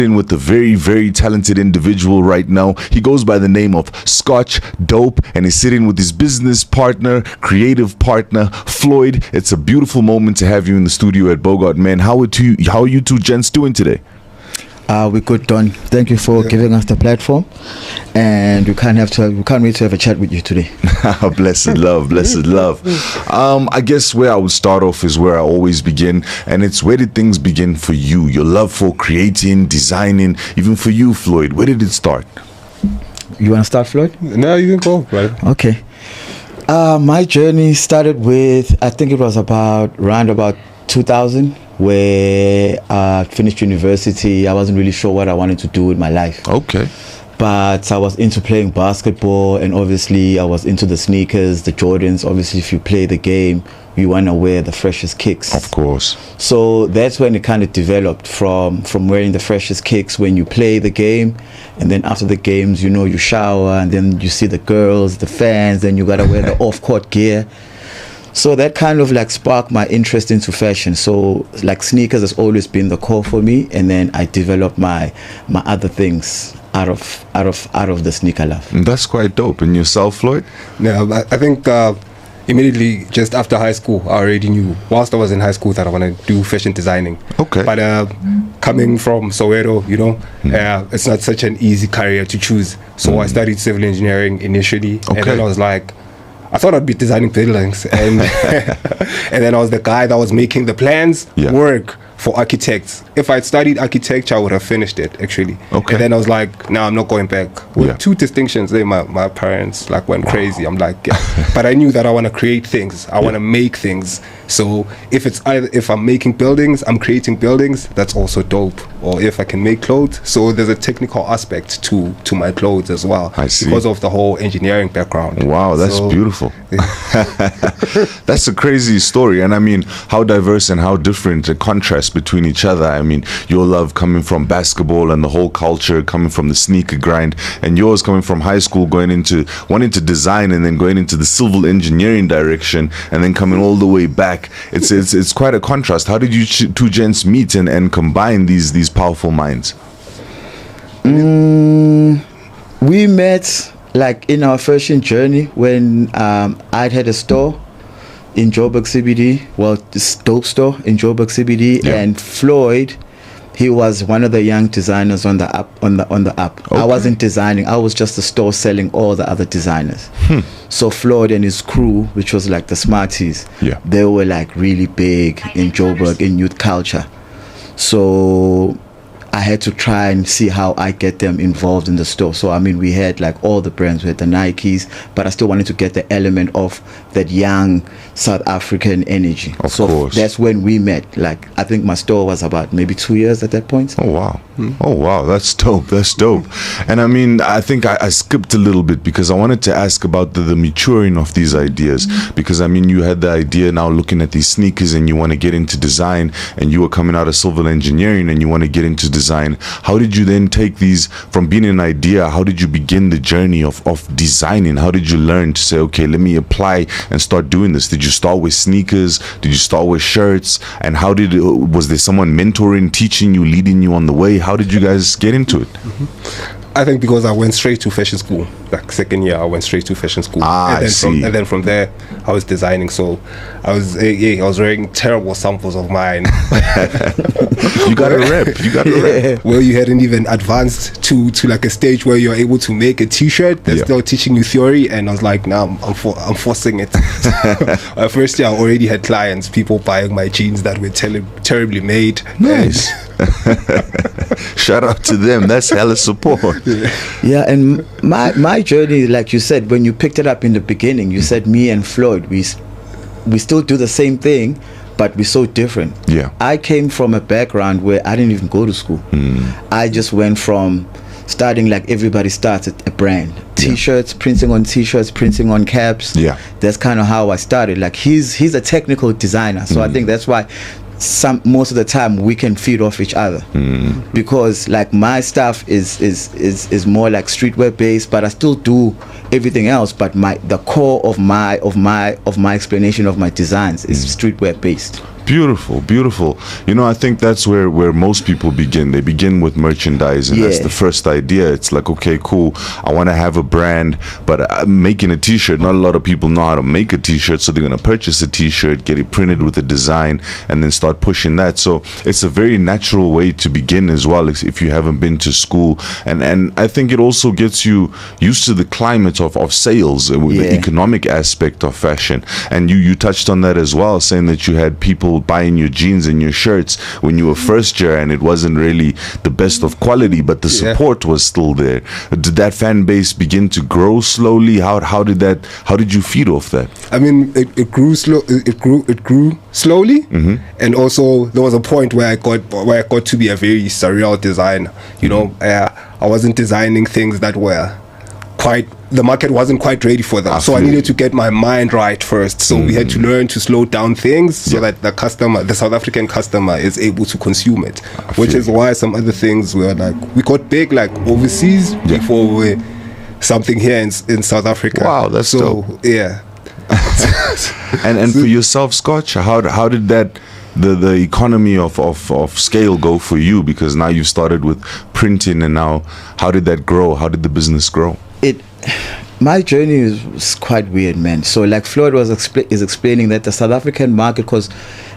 in with a very, very talented individual right now. He goes by the name of Scotch, Dope, and he's sitting with his business partner, creative partner, Floyd. It's a beautiful moment to have you in the studio at Bogart, man. How are you two gents doing today? We're good, Don. Thank you for giving us the platform, and we can't wait to have a chat with you today. Blessed love, blessed love. I guess where I would start off is where I always begin, and it's where did things begin for you? Your love for creating, designing, even for you, Floyd. Where did it start? You want to start, Floyd? No, you can go, right? Okay. My journey started with, I think it was around about 2000, where I finished university. I wasn't really sure what I wanted to do with my life. Okay. But I was into playing basketball, and obviously I was into the sneakers, the Jordans. Obviously, if you play the game, you want to wear the freshest kicks. Of course. So that's when it kind of developed from wearing the freshest kicks when you play the game, and then after the games, you shower, and then you see the girls, the fans, then you got to wear the off-court gear. So that kind of like sparked my interest into fashion. So like sneakers has always been the core for me, and then I developed my other things out of the sneaker love. That's quite dope. And yourself, Floyd? Yeah, I think immediately just after high school, I already knew, whilst I was in high school, that I want to do fashion designing. Okay. But coming from Soweto, it's not such an easy career to choose. So I studied civil engineering initially, and then I was like, I thought I'd be designing buildings, and and then I was the guy that was making the plans work for architects. If I'd studied architecture, I would have finished it, actually. Okay. And then I was like, no, I'm not going back. With two distinctions, my parents went crazy. I'm like, but I knew that I want to create things. I want to make things. So if I'm making buildings, I'm creating buildings, that's also dope. Or if I can make clothes, so there's a technical aspect to my clothes as well. I see. Because of the whole engineering background. Wow, that's beautiful. That's a crazy story. And I mean, how diverse and how different the contrast between each other. I mean, your love coming from basketball and the whole culture, coming from the sneaker grind, and yours coming from high school, going into wanting to design and then going into the civil engineering direction, and then coming all the way back. It's quite a contrast. How did you two gents meet and combine these powerful minds? We met like in our fashion journey when I'd had a store in Joburg CBD, this dope store in Joburg CBD, and Floyd, he was one of the young designers on the up. Okay. I wasn't designing, I was just a store selling all the other designers. So Floyd and his crew, which was like the Smarties, they were like really big in Joburg in youth culture. So I had to try and see how I get them involved in the store. So I mean, we had like all the brands, we had the Nikes, but I still wanted to get the element of that young South African energy. Of course. That's when we met. Like, I think my store was about maybe 2 years at that point. Oh wow. Oh wow, that's dope. That's dope. And I mean, I think I skipped a little bit because I wanted to ask about the maturing of these ideas. Because I mean, you had the idea now looking at these sneakers and you want to get into design, and you were coming out of civil engineering and you want to get into design. How did you then take these from being an idea? How did you begin the journey of designing? How did you learn to say, okay, let me apply and start doing this? Did you start with sneakers? Did you start with shirts? And how was there someone mentoring, teaching you, leading you on the way? How did you guys get into it? I think because I went straight to fashion school. Like second year, I went straight to fashion school. I see. And then from there, I was designing. So I was wearing terrible samples of mine. You got a rep. You got a rep. Well, you hadn't even advanced to like a stage where you're able to make a T-shirt. They're still teaching you theory, and I was like, nah, I'm forcing it. First year, I already had clients, people buying my jeans that were terribly made. Nice. Shout out to them. That's hella support. Yeah, and my journey, like you said, when you picked it up in the beginning, you said me and Floyd, we still do the same thing, but we're so different. Yeah. I came from a background where I didn't even go to school. I just went from starting like everybody starts at a brand. T-shirts, printing on T-shirts, printing on caps. Yeah. That's kind of how I started. Like he's a technical designer, so I think that's why most of the time we can feed off each other, because like my stuff is more like streetwear based, but I still do everything else, but the core of my explanation of my designs is streetwear based. Beautiful, beautiful. You know, I think that's where most people begin. They begin with merchandise, and that's the first idea. It's like, okay, cool, I want to have a brand, but I'm making a t-shirt. Not a lot of people know how to make a t-shirt, so they're going to purchase a t-shirt, get it printed with a design, and then start pushing that. So it's a very natural way to begin as well, if you haven't been to school. And I think it also gets you used to the climate of sales, the economic aspect of fashion. And you touched on that as well, saying that you had people buying your jeans and your shirts when you were first year, and it wasn't really the best of quality, but the support was still there. Did that fan base begin to grow slowly? How did you feed off that? I mean, it grew slow. It grew slowly, and also there was a point where I got to be a very surreal designer. You know, I wasn't designing things that were the market wasn't quite ready for them. So I needed to get my mind right first. So we had to learn to slow down things so that the South African customer is able to consume it. Which is why some other things were like, we got big like overseas before we something here in South Africa. Wow, that's so dope. Yeah. and for yourself, Scotch, how did that the economy of scale go for you? Because now you've started with printing, and now how did that grow? How did the business grow? My journey was quite weird, man. So like Floyd is explaining that the South African market, because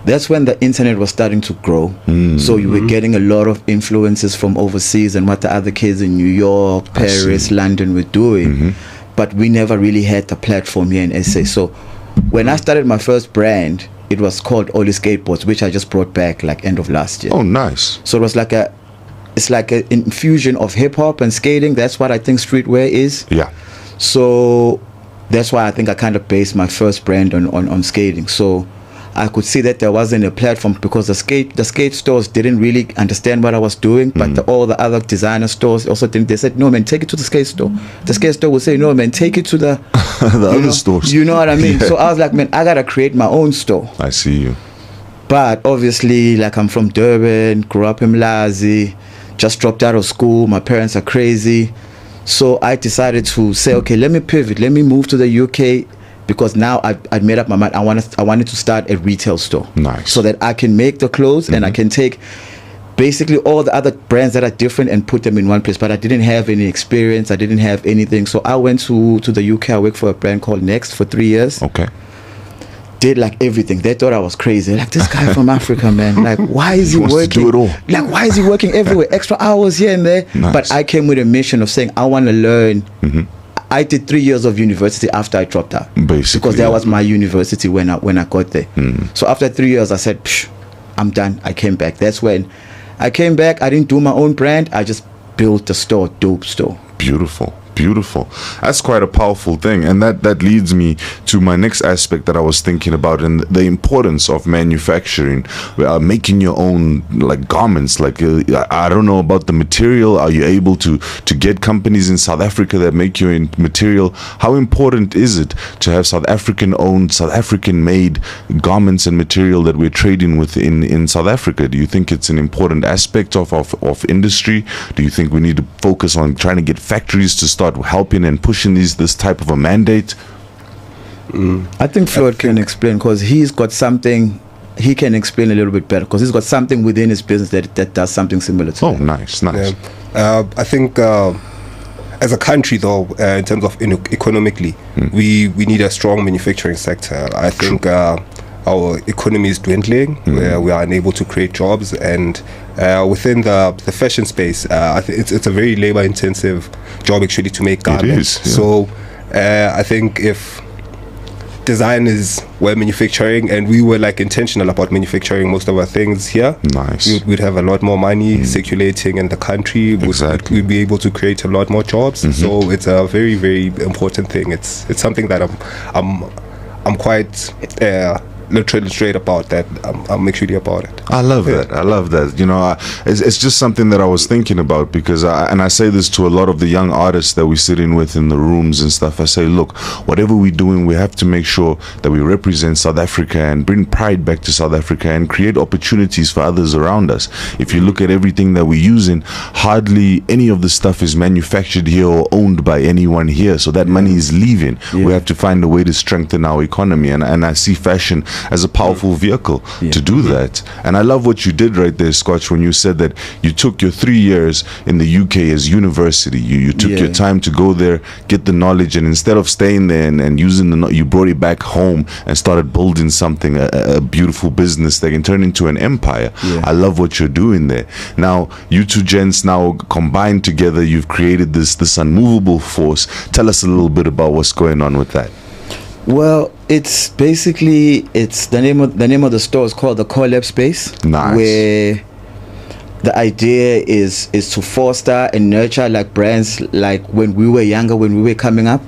that's when the internet was starting to grow. So you were getting a lot of influences from overseas and what the other kids in New York, Paris, London were doing. But we never really had the platform here in SA. So when I started my first brand, it was called Oli Skateboards, which I just brought back like end of last year. Oh, nice. So it was like it's like an infusion of hip hop and skating. That's what I think streetwear is. Yeah. So that's why I think I kind of based my first brand on skating. So I could see that there wasn't a platform, because the skate stores didn't really understand what I was doing, but all the other designer stores also didn't. They said, no man, take it to the skate store. The skate store would say, no man, take it to the other stores. You know what I mean? So I was like, man, I gotta create my own store. I see you. But obviously, like, I'm from Durban, grew up in Mlazi, just dropped out of school. My parents are crazy. So I decided to say, okay, let me pivot. Let me move to the UK, because now I'd made up my mind. I wanted to start a retail store. Nice. So that I can make the clothes and I can take basically all the other brands that are different and put them in one place. But I didn't have any experience. I didn't have anything. So I went to the UK. I worked for a brand called Next for 3 years. Okay. Did like everything. They thought I was crazy. Like, this guy from Africa, man. Like, why is he working? To do it all. Like, why is he working everywhere? Extra hours here and there. Nice. But I came with a mission of saying, I want to learn. I did 3 years of university after I dropped out. Basically. Because that was my university when I got there. So after 3 years, I said, I'm done. I came back. That's when I came back. I didn't do my own brand. I just built a store, dope store. Beautiful. That's quite a powerful thing, and that leads me to my next aspect that I was thinking about, and the importance of manufacturing, making your own like garments. Like I don't know about the material. Are you able to get companies in South Africa that make your material? How important is it to have South African owned, South African made garments and material that we're trading with in South Africa? Do you think it's an important aspect of industry? Do you think we need to focus on trying to get factories to start helping and pushing this type of a mandate? I think Floyd can explain, because he's got something he can explain a little bit better, because he's got something within his business that does something similar to that. Nice. I think as a country, though, in terms of economically, we need a strong manufacturing sector. I think our economy is dwindling, where we are unable to create jobs, and within the fashion space, I think it's a very labor intensive job actually to make garments. It is, yeah. So I think if designers were manufacturing and we were like intentional about manufacturing most of our things here, nice, we'd have a lot more money circulating in the country. Exactly. We'd be able to create a lot more jobs. So it's a very, very important thing. It's something that I'm quite literally straight about that. I'm actually about it. I love that. You know, it's just something that I was thinking about, because I say this to a lot of the young artists that we sit in with in the rooms and stuff. I say, look, whatever we're doing, we have to make sure that we represent South Africa and bring pride back to South Africa and create opportunities for others around us. If you look at everything that we're using, hardly any of the stuff is manufactured here or owned by anyone here, so that money is leaving. We have to find a way to strengthen our economy, and I see fashion as a powerful vehicle to do that. And I love what you did right there, Scotch, when you said that you took your 3 years in the UK as university. You took your time to go there, get the knowledge, and instead of staying there and using you brought it back home and started building something, a beautiful business that can turn into an empire. I love what you're doing there. Now, you two gents now combined together, you've created this unmovable force. Tell us a little bit about what's going on with that. Well, it's basically, it's the name of the store is called the Collab Space. Nice. Where the idea is to foster and nurture like brands like when we were younger, when we were coming up.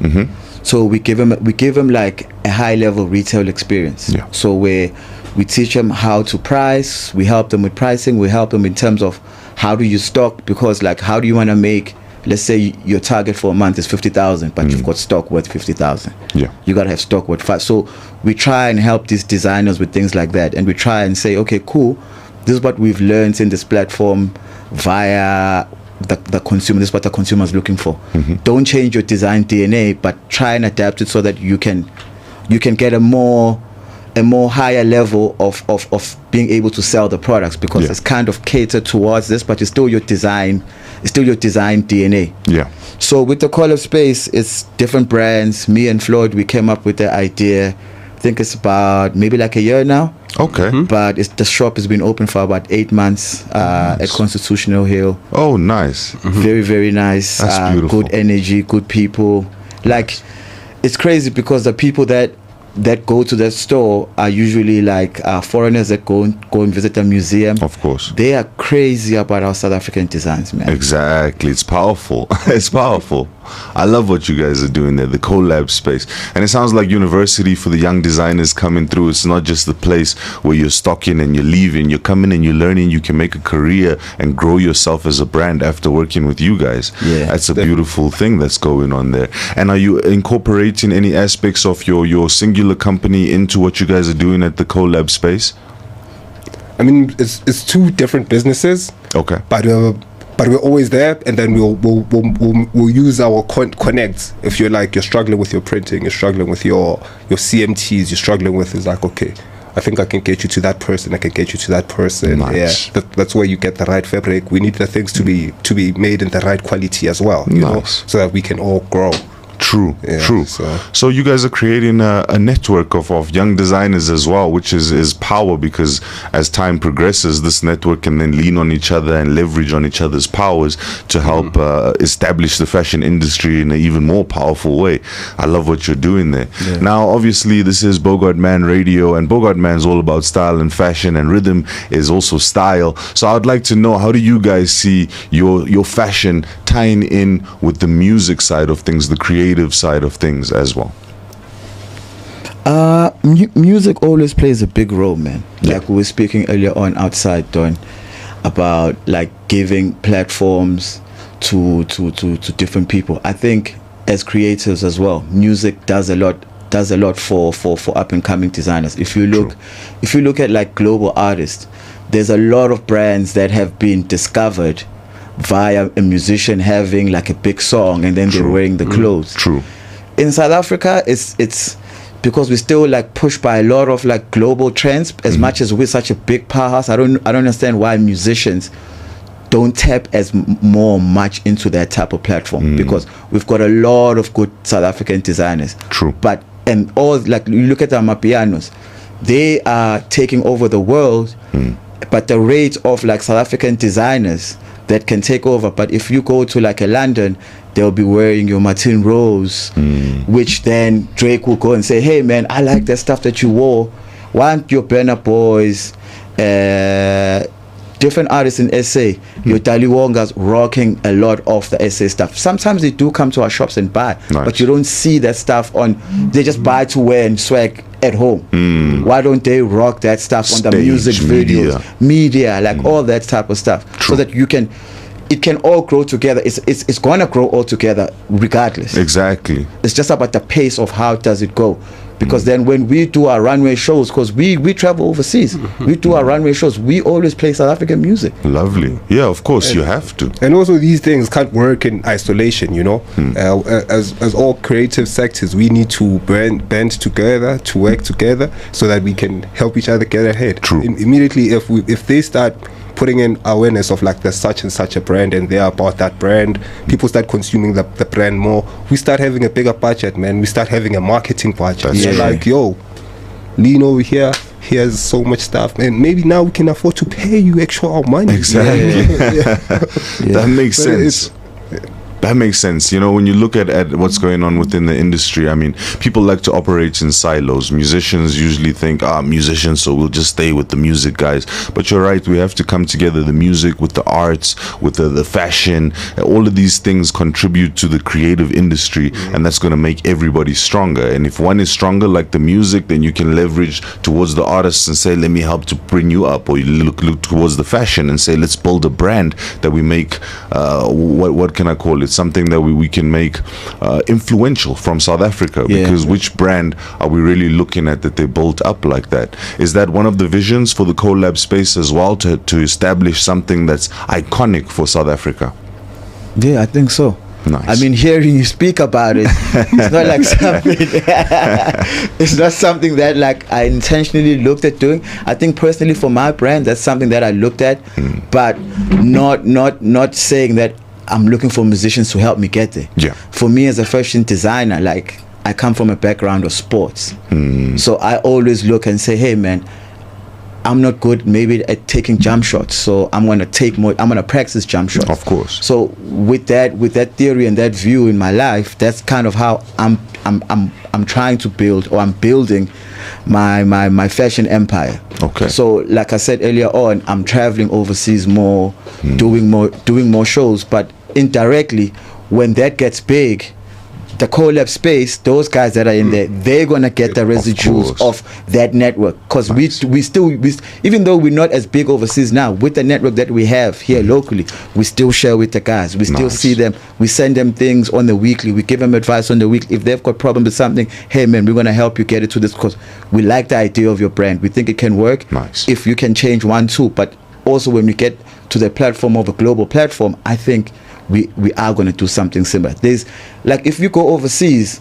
So we give them like a high level retail experience. So where we teach them how to price, we help them with pricing, we help them in terms of how do you stock, because like how do you want to make, let's say your target for a month is 50,000, but you've got stock worth 50,000. You got to have stock worth 5. So we try and help these designers with things like that, and we try and say, okay, cool, this is what we've learned in this platform via the consumer. This is what the consumer is looking for. Don't change your design DNA, but try and adapt it so that you can get a more higher level of being able to sell the products, because it's kind of catered towards this, but it's still your design DNA. So with the Collab Space, it's different brands. Me and Floyd, we came up with the idea, I think it's about maybe like a year now. But the shop has been open for about 8 months at Constitutional Hill. Oh, nice. Very, very nice. That's beautiful. Good energy, good people. Like, it's crazy because the people that go to that store are usually like foreigners that go and visit the museum. Of course. They are crazy about our South African designs, man. Exactly. It's powerful. It's powerful. I love what you guys are doing there, the Collab Space. And it sounds like university for the young designers coming through. It's not just the place where you're stocking and you're leaving. You're coming and you're learning. You can make a career and grow yourself as a brand after working with you guys. That's a beautiful thing that's going on there. And are you incorporating any aspects of your singular company into what you guys are doing at the Collab Space? I mean, it's two different businesses. But we're always there, and then we'll use our connects. If you're struggling with your printing, you're struggling with your CMTs, you're struggling with, it's like, okay, I think I can get you to that person. I can get you to that person. Nice. That's where you get the right fabric. We need the things to be made in the right quality as well, you know, so that we can all grow. True. So you guys are creating a network of young designers as well, which is power, because as time progresses, this network can then lean on each other and leverage on each other's powers to help establish the fashion industry in an even more powerful way. I love what you're doing there. Now, obviously, this is Bogart Man Radio, and Bogart Man's all about style and fashion, and rhythm is also style. So I'd like to know, how do you guys see your fashion tying in with the music side of things, the creative side of things as well? Music always plays a big role, man. Like we were speaking earlier on outside, Don, about like giving platforms to different people. I think as creatives as well, music does a lot for up and coming designers. If you look at like global artists, there's a lot of brands that have been discovered via a musician having like a big song, and then they're wearing the clothes. In South Africa, it's because we're still like pushed by a lot of like global trends. As much as we're such a big powerhouse, I don't understand why musicians don't tap as much into that type of platform, because we've got a lot of good South African designers. But and all, like, you look at the Amapianos, they are taking over the world, but the rate of like South African designers that can take over. But if you go to like a London, they'll be wearing your Martin Rose, which then Drake will go and say, hey man, I like that stuff that you wore. Why aren't your Burna Boys, different artists in SA, your Dali Wongas rocking a lot of the SA stuff? Sometimes they do come to our shops and buy, but you don't see that stuff on, they just buy to wear and swag at home. Why don't they rock that stuff on the music videos, media, like all that type of stuff, so that you can it can all grow together. It's going to grow all together regardless. Exactly. It's just about the pace of how does it go. Because then when we do our runway shows, because we travel overseas, we do our runway shows, we always play South African music. Lovely. Yeah, of course, you have to. And also these things can't work in isolation, you know. As all creative sectors, we need to band together, to work together, so that we can help each other get ahead. True. Immediately, if they start putting in awareness of like there's such and such a brand and they're about that brand, people start consuming the brand more, we start having a bigger budget, man. We start having a marketing budget. That's true. Like, yo, lean over here, here's so much stuff, and maybe now we can afford to pay you extra money. Exactly. That makes But sense. That makes sense. You know, when you look at what's going on within the industry, I mean, people like to operate in silos. Musicians usually think, musicians, so we'll just stay with the music guys. But you're right, we have to come together, the music with the arts, with the fashion. All of these things contribute to the creative industry, and that's going to make everybody stronger. And if one is stronger, like the music, then you can leverage towards the artists and say, let me help to bring you up. Or you look towards the fashion and say, let's build a brand that we make, what can I call it? Something that we can make influential from South Africa, because which brand are we really looking at that they built up like that? Is that one of the visions for the collab space as well, to establish something that's iconic for South Africa? Yeah, I think so. Nice. I mean, hearing you speak about it, it's not like something. It's not something that like I intentionally looked at doing. I think personally for my brand, that's something that I looked at, but not saying that I'm looking for musicians to help me get there. Yeah. For me as a fashion designer, like I come from a background of sports, so I always look and say, hey man, I'm not good maybe at taking jump shots, so I'm gonna practice jump shots. Of course. So with that theory and that view in my life, that's kind of how I'm trying to build, or I'm building my fashion empire. Okay. So like I said earlier on, I'm traveling overseas more, doing more shows, but indirectly when that gets big, the collab space, those guys that are in there, they're gonna get the residuals of that network, because we still even though we're not as big overseas now, with the network that we have here locally, we still share with the guys, we still see them, we send them things on the weekly, we give them advice on the weekly. If they've got problem with something, hey man, we're gonna help you get it to this, because we like the idea of your brand, we think it can work if you can change 1, 2. But also when we get to the platform of a global platform, I think we are going to do something similar. There's like, if you go overseas,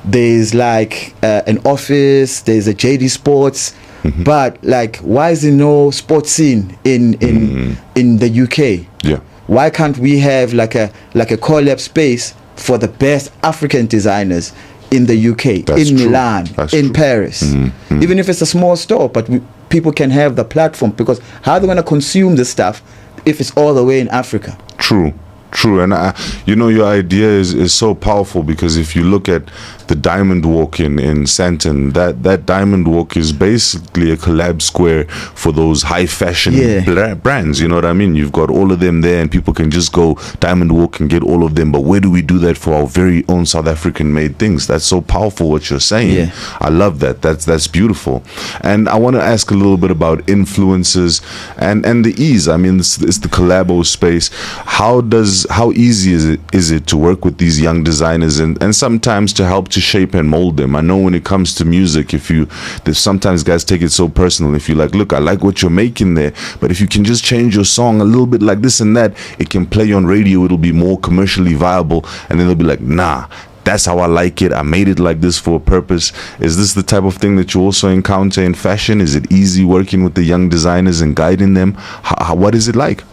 there's like an Office, there's a JD Sports, but like, why is there no sports scene in the UK? Yeah. Why can't we have like a collab space for the best African designers in the UK, That's in true. Milan, That's in true. Paris? Even if it's a small store, but people can have the platform, because how are they going to consume this stuff if it's all the way in Africa? True. And your idea is so powerful, because if you look at the Diamond Walk in Sandton, that Diamond Walk is basically a collab square for those high fashion brands. You know what I mean? You've got all of them there, and people can just go Diamond Walk and get all of them. But where do we do that for our very own South African made things? That's so powerful what you're saying. Yeah. I love that. That's beautiful. And I want to ask a little bit about influences and the ease. I mean, it's the collabo space. How easy is it to work with these young designers, and sometimes to help to shape and mold them? I know when it comes to music, there's sometimes guys take it so personal. If you're like, look, I like what you're making there, but if you can just change your song a little bit like this and that, it can play on radio, it'll be more commercially viable, and then they'll be like, nah, that's how I like it, I made it like this for a purpose. Is this the type of thing that you also encounter in fashion? Is it easy working with the young designers and guiding them? What is it like?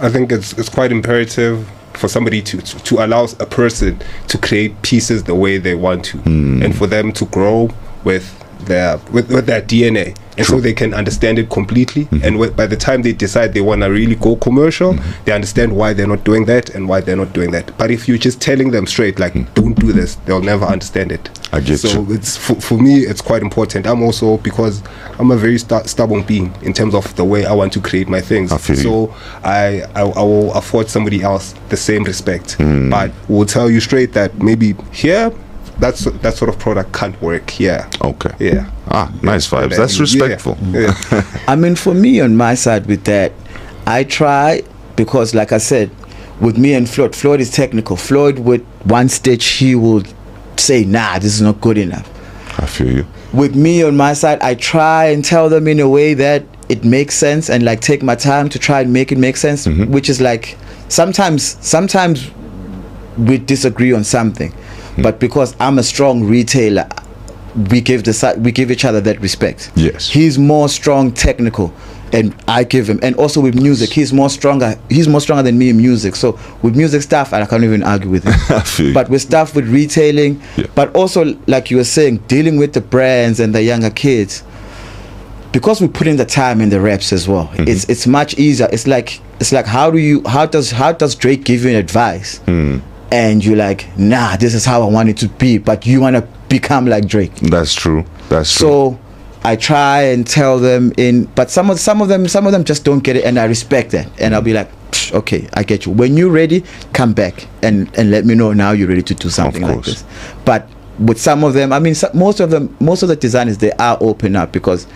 I think it's quite imperative for somebody to allow a person to create pieces the way they want to, and for them to grow with their DNA, and so they can understand it completely. And by the time they decide they want to really go commercial, they understand why they're not doing that and why they're not doing that. But if you're just telling them straight, like, don't do this, they'll never understand it. I get so you. it's for me, it's quite important. I'm also, because I'm a very stubborn being in terms of the way I want to create my things. I feel you. So I will afford somebody else the same respect, but we'll tell you straight that maybe here, that sort of product can't work here. Okay. Yeah. Nice vibes. That's respectful. Yeah. I mean, for me on my side with that, I try because like I said, with me and Floyd is technical. Floyd with one stitch he will say, nah, this is not good enough. I feel you. With me on my side, I try and tell them in a way that it makes sense, and like take my time to try and make it make sense, which is like sometimes we disagree on something, but because I'm a strong retailer, we give each other that respect. Yes. He's more strong technical, and I give him. And also with music, he's more stronger than me in music. So with music stuff, I can't even argue with him. I feel you. But with stuff with retailing, but also like you were saying, dealing with the brands and the younger kids, because we put in the time in the reps as well, it's much easier. It's like how does Drake give you an advice, and you're like, nah, this is how I want it to be, but you want to become like Drake. That's true. So I try and tell them but some of them just don't get it, and I respect that, and I'll be like, okay, I get you. When you're ready, come back and let me know now you're ready to do something like this. But with some of them, I mean, most of the designers, they are open up because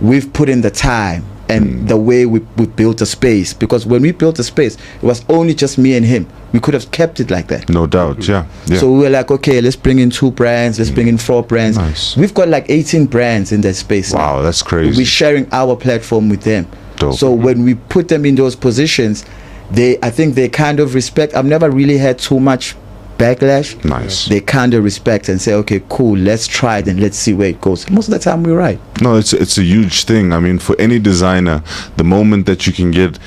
we've put in the time and the way we built a space. Because when we built a space, it was only just me and him. We could have kept it like that. No doubt, yeah. So we were like, okay, let's bring in 2 brands, let's bring in 4 brands. Nice. We've got like 18 brands in that space. Wow, now. that's crazy. We're sharing our platform with them. Dope. So when we put them in those positions, I think they kind of respect. I've never really had too much backlash. Nice. They kind of respect and say, okay, cool, let's try it and let's see where it goes. Most of the time we're right. No, it's a huge thing. I mean, for any designer, the moment that you can get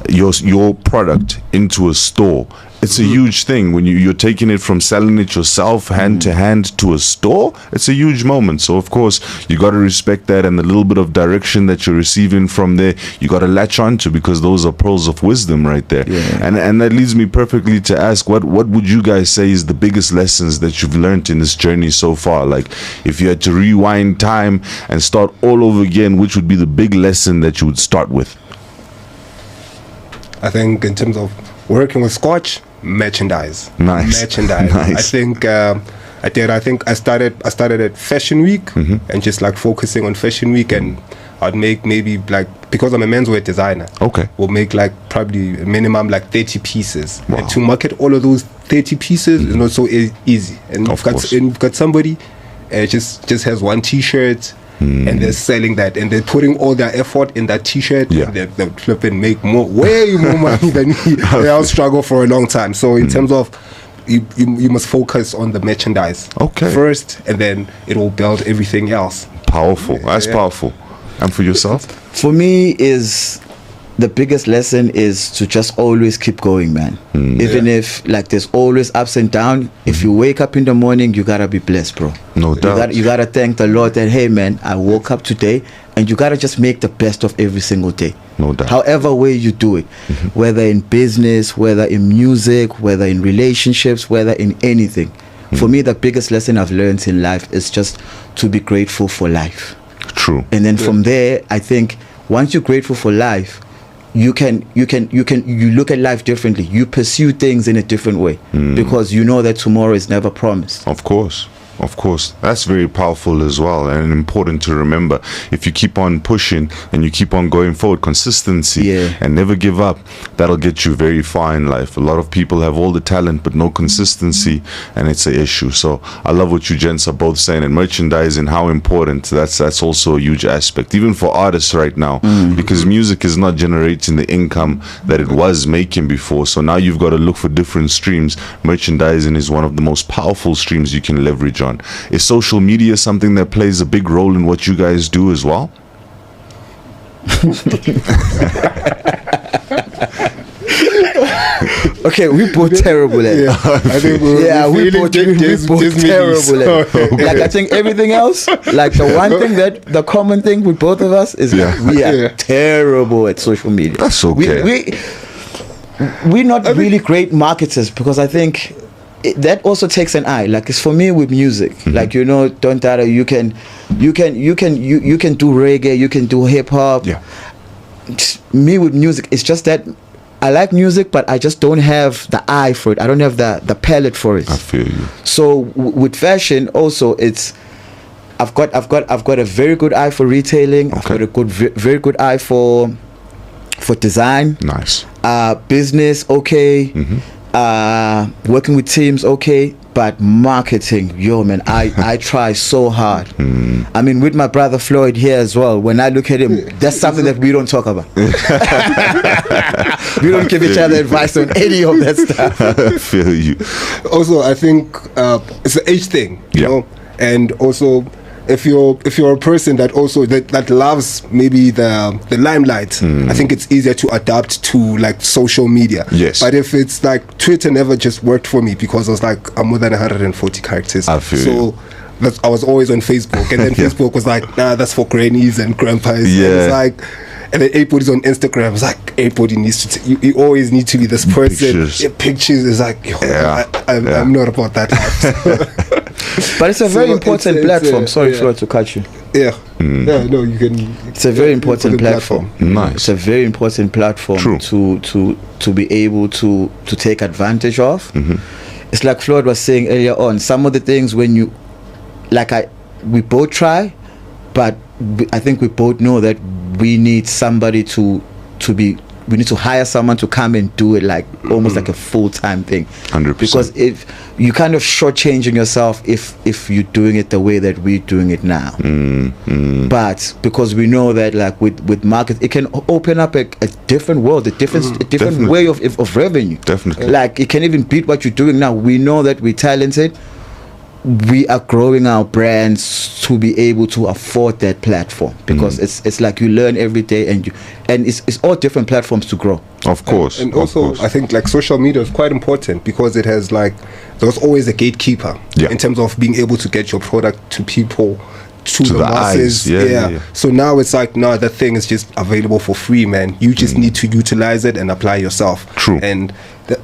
your product into a store, it's a huge thing. When you're taking it from selling it yourself hand to hand to a store, it's a huge moment. So of course you got to respect that, and the little bit of direction that you're receiving from there, you got to latch on to, because those are pearls of wisdom right there. And that leads me perfectly to ask, what would you guys say is the biggest lessons that you've learned in this journey so far? Like, if you had to rewind time and start all over again, which would be the big lesson that you would start with? I think in terms of working with Scotch, merchandise. Nice. I think I started at Fashion Week and just like focusing on Fashion Week, and I'd make maybe like, because I'm a menswear designer, we'll make like probably a minimum like 30 pieces. Wow. And to market all of those 30 pieces is not so easy. And you've got somebody just has one t-shirt, and they're selling that, and they're putting all their effort in that t-shirt. They'll flip and make way more money than me. They'll struggle for a long time. So in terms of, you must focus on the merchandise first, and then it will build everything else. Powerful. That's powerful. And for yourself? For me, is the biggest lesson is to just always keep going, man. Even if like there's always ups and downs, if you wake up in the morning, you gotta be blessed, bro. No doubt. You gotta thank the Lord that, hey man, I woke up today, and you gotta just make the best of every single day. No doubt. However way you do it, whether in business, whether in music, whether in relationships, whether in anything. For me, the biggest lesson I've learned in life is just to be grateful for life. True. And then from there, I think once you're grateful for life, you look at life differently. You pursue things in a different way, because you know that tomorrow is never promised. Of course. That's very powerful as well, and important to remember. If you keep on pushing and you keep on going forward, consistency and never give up, that'll get you very far in life. A lot of people have all the talent but no consistency, and it's an issue. So I love what you gents are both saying, and merchandising, how important. That's also a huge aspect, even for artists right now, because music is not generating the income that it was making before. So now you've got to look for different streams. Merchandising is one of the most powerful streams you can leverage on. Is social media something that plays a big role in what you guys do as well? Okay, we both terrible at it. I think we both terrible at it. Like, I think everything else, like the one thing that the common thing with both of us is that we are terrible at social media. That's okay. We're not really great marketers, because I think that also takes an eye. Like, it's for me with music. Like, you know, Dada, you can do reggae, you can do hip hop. Me with music, it's just that I like music, but I just don't have the eye for it. I don't have the palette for it. I feel you. So with fashion also, it's I've got a very good eye for retailing. I've got a very good eye for for design. Nice. Business, okay. Working with teams, okay. But marketing, yo man, I try so hard. I mean, with my brother Floyd here as well, when I look at him, that's something that we don't talk about. We don't give each other advice on any of that stuff. I feel you. Also, I think it's an age thing, you know, and also if you're a person that also that loves maybe the limelight, I think it's easier to adapt to like social media. Yes. But if it's like Twitter never just worked for me because I was like I'm more than 140 characters. I feel so. you. I was always on Facebook, and then Facebook was like, nah, that's for grannies and grandpas. Yeah. And it's like, and then everybody's on Instagram. It's like everybody needs to. You always need to be this person. Pictures. Yeah, pictures is like, yo, I'm not about that life. But it's a very important platform. Sorry, yeah. Floyd, to cut you. Yeah. Yeah, no, you can. It's a very important platform. Nice. It's a very important platform to be able to take advantage of. It's like Floyd was saying earlier on. Some of the things when you, we both try, but I think we both know that we need somebody we need to hire someone to come and do it like almost like a full-time thing. 100%. Because if you kind of shortchanging yourself if you're doing it the way that we're doing it now. But because we know that like with market, it can open up a different world, a different way of revenue. Definitely. Like it can even beat what you're doing now. We know that we're talented. We are growing our brands to be able to afford that platform because it's like you learn every day and it's all different platforms to grow. Of course. And also, I think like social media is quite important because it has like there's always a gatekeeper in terms of being able to get your product to people. To the masses. Yeah. So now it's like, no, that thing is just available for free, man. You just need to utilize it and apply yourself. True. And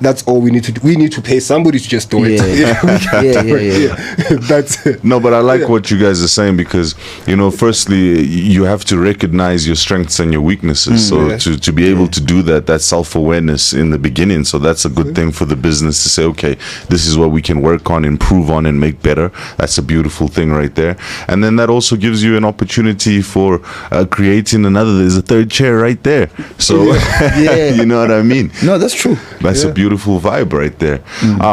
that's all we need to do. We need to pay somebody to just do it. Yeah. That's it. No, but I like what you guys are saying because, you know, firstly, you have to recognize your strengths and your weaknesses. So to be able to do that's self-awareness in the beginning. So that's a good thing for the business to say, okay, this is what we can work on, improve on, and make better. That's a beautiful thing right there. And then that also gives you an opportunity for creating there's a third chair right there. So, you know what I mean? No, that's true. That's a beautiful vibe right there.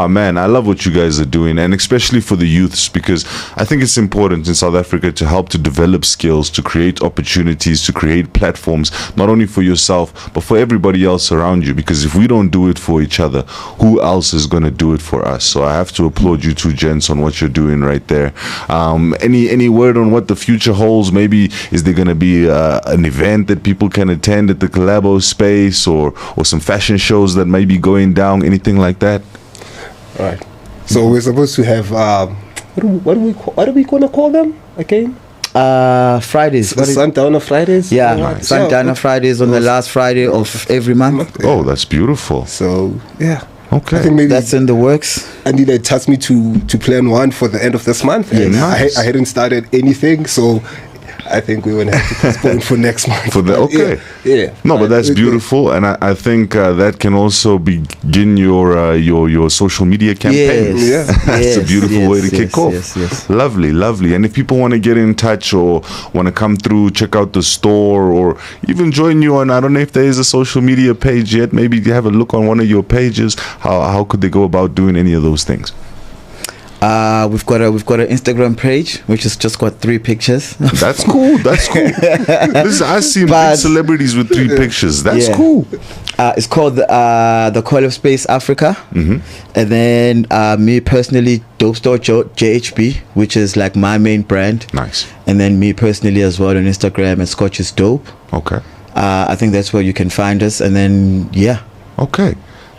Man, I love what you guys are doing, and especially for the youths, because I think it's important in South Africa to help to develop skills, to create opportunities, to create platforms, not only for yourself but for everybody else around you, because if we don't do it for each other, who else is going to do it for us? So I have to applaud you two gents on what you're doing right there. Any word on what the future holds? Maybe is there going to be an event that people can attend at the Collabo space, or some fashion shows that may be going down, anything like that? Right. So we're supposed to have what are we gonna call them again? Fridays. The Sundowner Fridays. Yeah, Nice. Sundowner Fridays on the last Friday of every month. Oh, that's beautiful. So yeah. Okay. I think maybe That's in the works. Andy had tasked me to plan one for the end of this month, and nice. I hadn't started anything, so I think we will have to postpone for next month. Yeah. No, but that's beautiful, and I think that can also begin your social media campaign. Yes. That's a beautiful way to kick off. Yes. Lovely. And if people want to get in touch or want to come through, check out the store, or even join you on, I don't know if there is a social media page yet. Maybe you have a look on one of your pages. How could they go about doing any of those things? We've got an Instagram page which has just got 3 pictures. That's cool. Listen, I see big celebrities with 3 pictures. That's cool. It's called the Call of Space Africa, and then me personally, Dope Store JHB, which is like my main brand. Nice. And then me personally as well on Instagram at Scotch is Dope. Okay. I think that's where you can find us, and then Okay.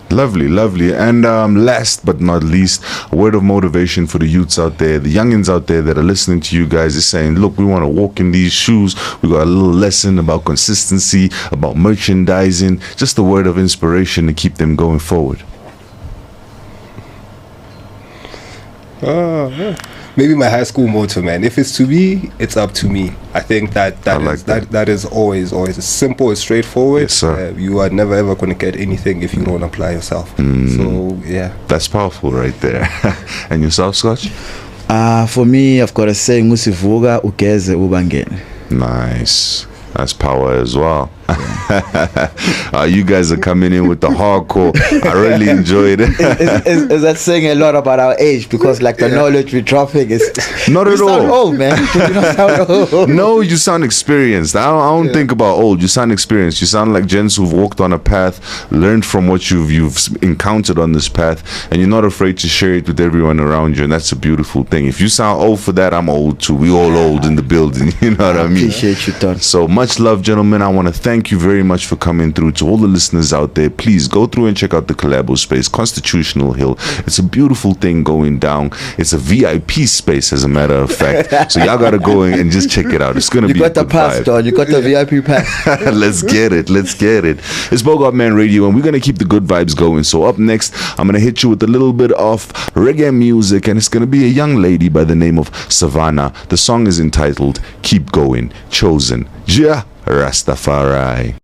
Lovely. And last but not least, a word of motivation for the youths out there, the youngins out there that are listening to you guys, is saying, look, we want to walk in these shoes. We got a little lesson about consistency, about merchandising, just a word of inspiration to keep them going forward. Maybe my high school motto, man. If it's to be, it's up to me. I think that is always as simple, as straightforward. Yes, sir. You are never ever going to get anything if you don't apply yourself. So yeah, that's powerful right there. And yourself, Scotch? For me, I've got to say, Musivuga ugeze ubangene. Nice. That's power as well. You guys are coming in with the hardcore. I really enjoyed it. Is that saying a lot about our age? Because like the knowledge we're dropping is Not at you sound all. old, man. You don't sound old. No, you sound experienced. I don't think about old. You sound experienced. You sound like gents who've walked on a path, learned from what you've encountered on this path, and you're not afraid to share it with everyone around you. And that's a beautiful thing. If you sound old for that, I'm old too. We all old in the building. You know what I mean? Appreciate you, Don. So much love, gentlemen. I want to thank you very much for coming through. To all the listeners out there, please go through and check out the Collabo space, Constitutional Hill. It's a beautiful thing going down. It's a VIP space, as a matter of fact. So y'all gotta go in and just check it out. It's gonna be You got a the good pass, vibe. Don. You got the VIP pass. Let's get it. Let's get it. It's Bogart Man Radio, and we're gonna keep the good vibes going. So up next, I'm gonna hit you with a little bit of reggae music, and it's gonna be a young lady by the name of Savannah. The song is entitled "Keep Going." Chosen, Jah Rastafari.